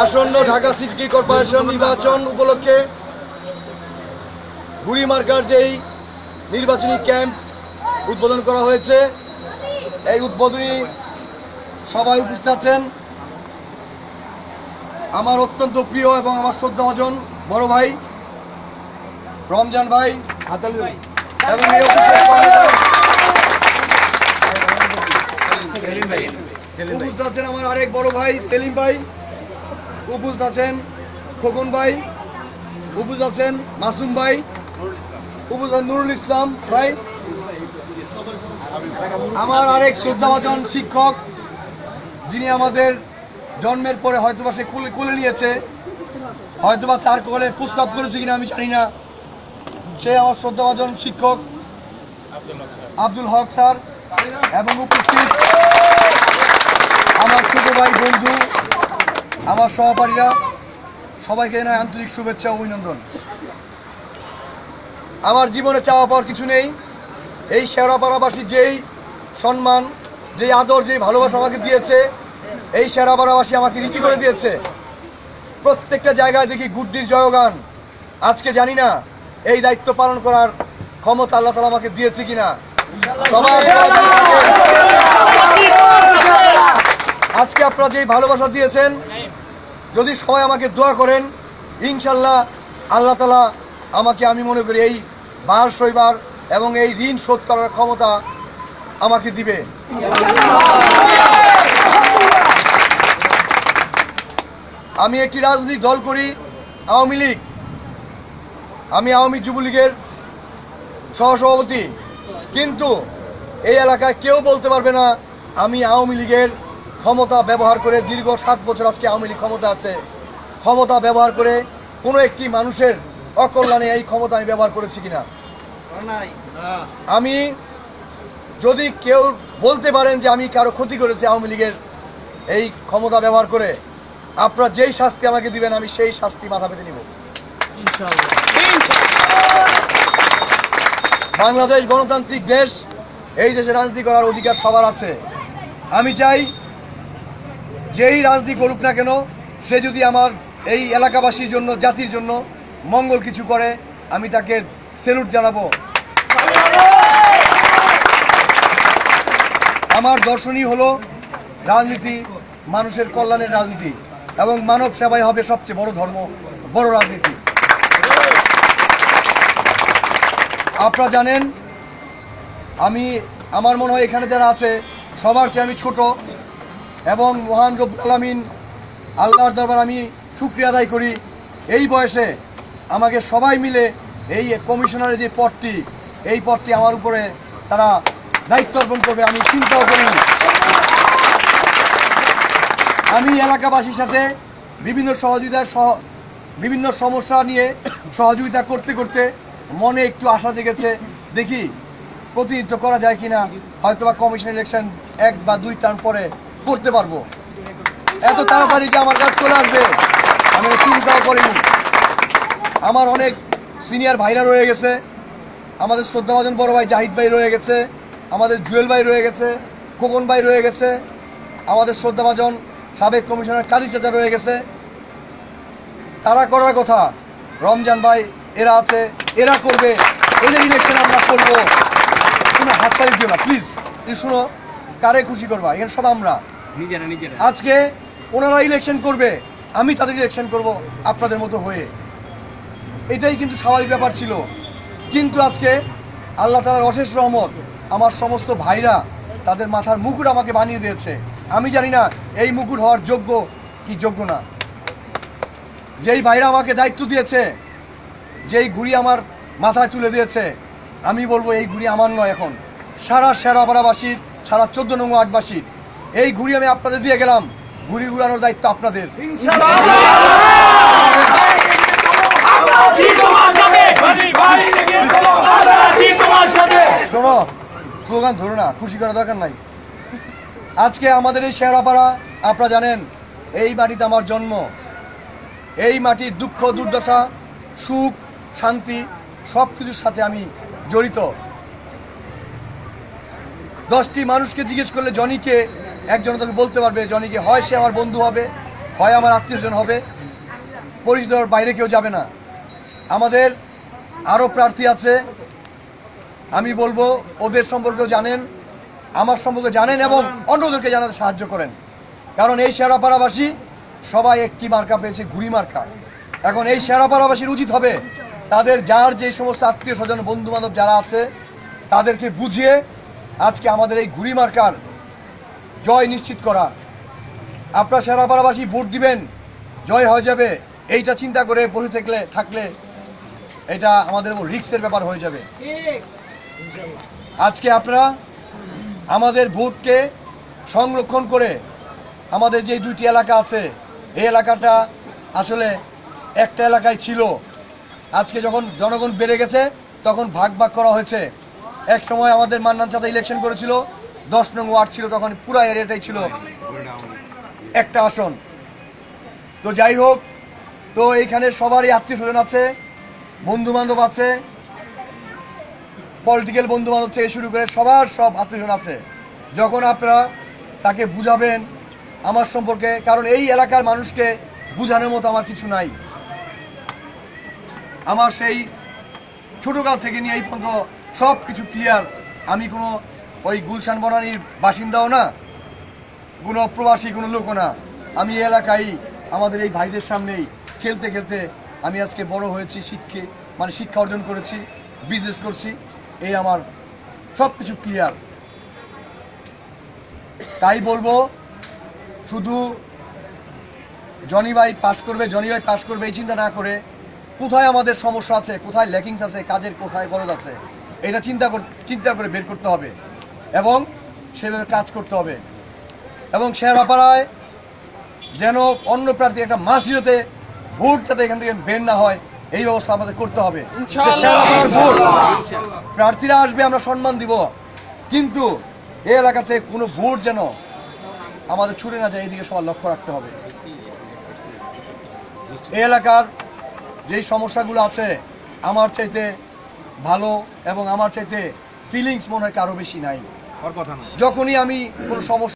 আসন্ন Dhaka city corporation নির্বাচন উপলক্ষে ঘুড়ি মার্কার যেই নির্বাচনী ক্যাম্প উদ্বোধন করা হয়েছে, এই উদ্বোধনী সভায় উপস্থিত আছেন আমার অত্যন্ত প্রিয় এবং আমার শ্রদ্ধাভাজন বড় ভাই রমজান ভাই এবং উপস্থিত আছেন আমার আরেক বড় ভাই সেলিম ভাই, উপস্থিত আছেন খোকন ভাই, উপস্থিত আছেন মাসুম ভাই, উপস্থিত নুরুল ইসলাম ভাই, আমার আরেক শ্রদ্ধাভাজন শিক্ষক যিনি আমাদের জন্মের পরে হয়তোবা সে কোলে নিয়েছে, হয়তোবা তার কোলে প্রস্তাব করেছে কিনা আমি জানি না, সে আমার শ্রদ্ধাভাজন শিক্ষক আব্দুল হক স্যার এবং উপস্থিত আমার ছোট ভাই বন্ধু আমার সহপাঠীরা, সবাইকে জানাই আন্তরিক শুভেচ্ছা ও অভিনন্দন। আমার জীবনে চাওয়া পাওয়ার কিছু নেই। এই শেওড়াপাড়াবাসী যেই সম্মান, যেই আদর, যেই ভালোবাসা আমাকে দিয়েছে, এই শেওড়াপাড়াবাসী আমাকে রীতি করে দিয়েছে। প্রত্যেকটা জায়গায় দেখি গুড্ডির জয়গান। আজকে জানি না এই দায়িত্ব পালন করার ক্ষমতা আল্লাহ তাআলা আমাকে দিয়েছে কিনা। আজকে আপনারা যেই ভালোবাসা দিয়েছেন, যদি সবাই আমাকে দোয়া করেন, ইনশাল্লাহ আল্লাহ তাআলা আমাকে, আমি মনে করি, এই বার সইবার এবং এই ঋণ শোধ করার ক্ষমতা আমাকে দিবে। আমি একটি রাজনৈতিক দল করি, আওয়ামী লীগ। আমি আওয়ামী যুবলীগের সহসভাপতি, কিন্তু এই এলাকায় কেউ বলতে পারবে না আমি আওয়ামী লীগের ক্ষমতা ব্যবহার করে, দীর্ঘ 7 বছর আজকে আওয়ামী লীগ ক্ষমতা আছে, ক্ষমতা ব্যবহার করে কোনো একটি মানুষের অকল্যাণে এই ক্ষমতা আমি ব্যবহার করেছি কিনা। আমি, যদি কেউ বলতে পারেন যে আমি কারো ক্ষতি করেছি আওয়ামী লীগের এই ক্ষমতা ব্যবহার করে, আপনারা যেই শাস্তি আমাকে দিবেন আমি সেই শাস্তি মাথা পেতে নিব ইনশাআল্লাহ। বাংলাদেশ গণতান্ত্রিক দেশ, এই দেশে রাজনীতি করার অধিকার সবার আছে। আমি চাই যেই রাজনীতি করুক না কেন, সে যদি আমার এই এলাকাবাসীর জন্য, জাতির জন্য মঙ্গল কিছু করে, আমি তাকে স্যালুট জানাবো। আমার দর্শনই হলো রাজনীতি মানুষের কল্যাণের রাজনীতি, এবং মানব সেবাই হবে সবচেয়ে বড় ধর্ম, বড় রাজনীতি। আপনারা জানেন, আমার মনে হয় এখানে যারা আছে সবার চেয়ে আমি ছোট, এবং মহান রব্বুল আলামিন আল্লাহর দরবার আমি শুকরিয়া আদায় করি, এই বয়সে আমাকে সবাই মিলে এই কমিশনারের যে পদটি, এই পদটি আমার উপরে তারা দায়িত্ব অর্পণ করবে আমি চিন্তাও করি। আমি এলাকাবাসীর সাথে বিভিন্ন সমস্যা নিয়ে সহযোগিতা করতে করতে মনে একটু আশা জেগেছে, দেখি প্রতিনিধিত্ব করা যায় কিনা। হয়তোবা কমিশন ইলেকশন 1 বা 2 টার্ম পরে করতে পারবো। এত তাড়াতাড়ি যে আমার কাজ চলে আসবে আমি চিন্তাও করিনি। আমার অনেক সিনিয়র ভাইরা রয়ে গেছে, আমাদের শ্রদ্ধাভাজন বড় ভাই জাহিদ ভাই রয়ে গেছে, আমাদের জুয়েল ভাই রয়ে গেছে, খোকন ভাই রয়ে গেছে, আমাদের শ্রদ্ধাভাজন সাবেক কমিশনার কাজী চাচা রয়ে গেছে। তারা করার কথা, রমজান ভাই এরা আছে, এরা করবে, এদের ইলেকশন আমরা করবো। তুমি হাততালি দিও না প্লিজ, শুনো, কারে খুশি করবা, এখানে সব আমরা আজকে ওনারা ইলেকশন করবে, আমি তাদের ইলেকশন করব আপনাদের মতো হয়ে, এটাই কিন্তু স্বাভাবিক ব্যাপার ছিল। কিন্তু আজকে আল্লাহ তাআলার অশেষ রহমত, আমার সমস্ত ভাইরা তাদের মাথার মুকুট আমাকে বানিয়ে দিয়েছে। আমি জানি না এই মুকুট হওয়ার যোগ্য কি যোগ্য না। যেই ভাইরা আমাকে দায়িত্ব দিয়েছে, যেই ঘুড়ি আমার মাথায় তুলে দিয়েছে, আমি বলবো এই ঘুড়ি আমার নয়, এখন সারা শেওড়াপাড়াবাসীর, সারা 14 নং ওয়ার্ডবাসীর। এই ঘুড়ি আমি আপনাদের দিয়ে গেলাম, ঘুড়ি উড়ানোর দায়িত্ব আপনাদের। শোনো, স্লোগান ধরো না, খুশি করার দরকার নাই। আজকে আমাদের এই শেওড়াপাড়া, আপনারা জানেন এই মাটিতে আমার জন্ম, এই মাটির দুঃখ দুর্দশা সুখ শান্তি সব কিছুর সাথে আমি জড়িত। 10টি মানুষকে জিজ্ঞেস করলে জনিকে একজন তোকে বলতে পারবে, জনিকে হয় সে আমার বন্ধু হবে, হয় আমার আত্মীয়স্বজন হবে, পরিচিতর বাইরে কেউ যাবে না। আমাদের আরও প্রার্থী আছে, আমি বলবো ওদের সম্পর্কেও জানেন, আমার সম্পর্কে জানেন এবং অন্যদেরকে জানাতে সাহায্য করেন। কারণ এই শেওড়াপাড়াবাসী সবাই একটি মার্কা পেয়েছে, ঘুড়ি মার্কা। এখন এই শেওড়াপাড়াবাসীর উচিত হবে তাদের যার যে সমস্ত আত্মীয় স্বজন বন্ধু বান্ধব যারা আছে তাদেরকে বুঝিয়ে আজকে আমাদের এই ঘুড়ি মার্কার জয় নিশ্চিত করা। আপনারা শেওড়াপাড়াবাসী ভোট দিবেন, জয় হয়ে যাবে, এইটা চিন্তা করে বসে থাকলে এটা আমাদের রিস্কের ব্যাপার হয়ে যাবে। আজকে আপনারা আমাদের ভোটকে সংরক্ষণ করে আমাদের যে 2টি এলাকা আছে, এই এলাকাটা আসলে একটা এলাকায় ছিল, আজকে যখন জনগণ বেড়ে গেছে তখন ভাগ ভাগ করা হয়েছে। এক সময় আমাদের মান্নান চাচা ইলেকশন করেছিল, 10 নং ওয়ার্ড ছিল, তখন পুরো এরিয়াটাই ছিল একটা আসন। তো যাই হোক, তো এইখানে সবারই আত্মীয় স্বজন আছে, বন্ধু বান্ধব আছে, পলিটিক্যাল বন্ধু বান্ধব থেকে শুরু করে সবার সব আত্মীয় স্বজন আছে। যখন আপনারা তাকে বুঝাবেন আমার সম্পর্কে, কারণ এই এলাকার মানুষকে বুঝানোর মতো আমার কিছু নাই। আমার সেই ছোটকাল থেকে নিয়ে এই পর্যন্ত সব কিছু ক্লিয়ার। আমি কোনো ওই গুলশান বনানীর বাসিন্দাও না, কোনো প্রবাসী কোনো লোকও না। আমি এই এলাকায় আমাদের এই ভাইদের সামনেই খেলতে খেলতে আমি আজকে বড় হয়েছি, শিক্ষা অর্জন করেছি, বিজনেস করছি, এই আমার সব কিছু ক্লিয়ার। তাই বলবো শুধু জনি ভাই পাস করবে এই চিন্তা না করে কোথায় আমাদের সমস্যা আছে, কোথায় ল্যাকিংস আছে, কাজের কোথায় গলদ আছে, এটা চিন্তা করে বের করতে হবে এবং সেভাবে কাজ করতে হবে। এবং শেওড়াপাড়ায় যেন অন্য প্রার্থী একটা মাসিতে ভোট যাতে এখান থেকে বের না হয় এই ব্যবস্থা আমাদের করতে হবে। শেওড়াপাড়ার ভোট প্রার্থীরা আসবে, আমরা সম্মান দিব, কিন্তু এই এলাকাতে কোনো ভোট যেন আমাদের ছুটে না যায়, এইদিকে সবার লক্ষ্য রাখতে হবে। এই এলাকার যেই সমস্যাগুলো আছে আমার চাইতে ভালো এবং আমার চাইতে ফিলিংস মনে হয় কারো বেশি নাই। যখনই আমি কোনো সমস্যা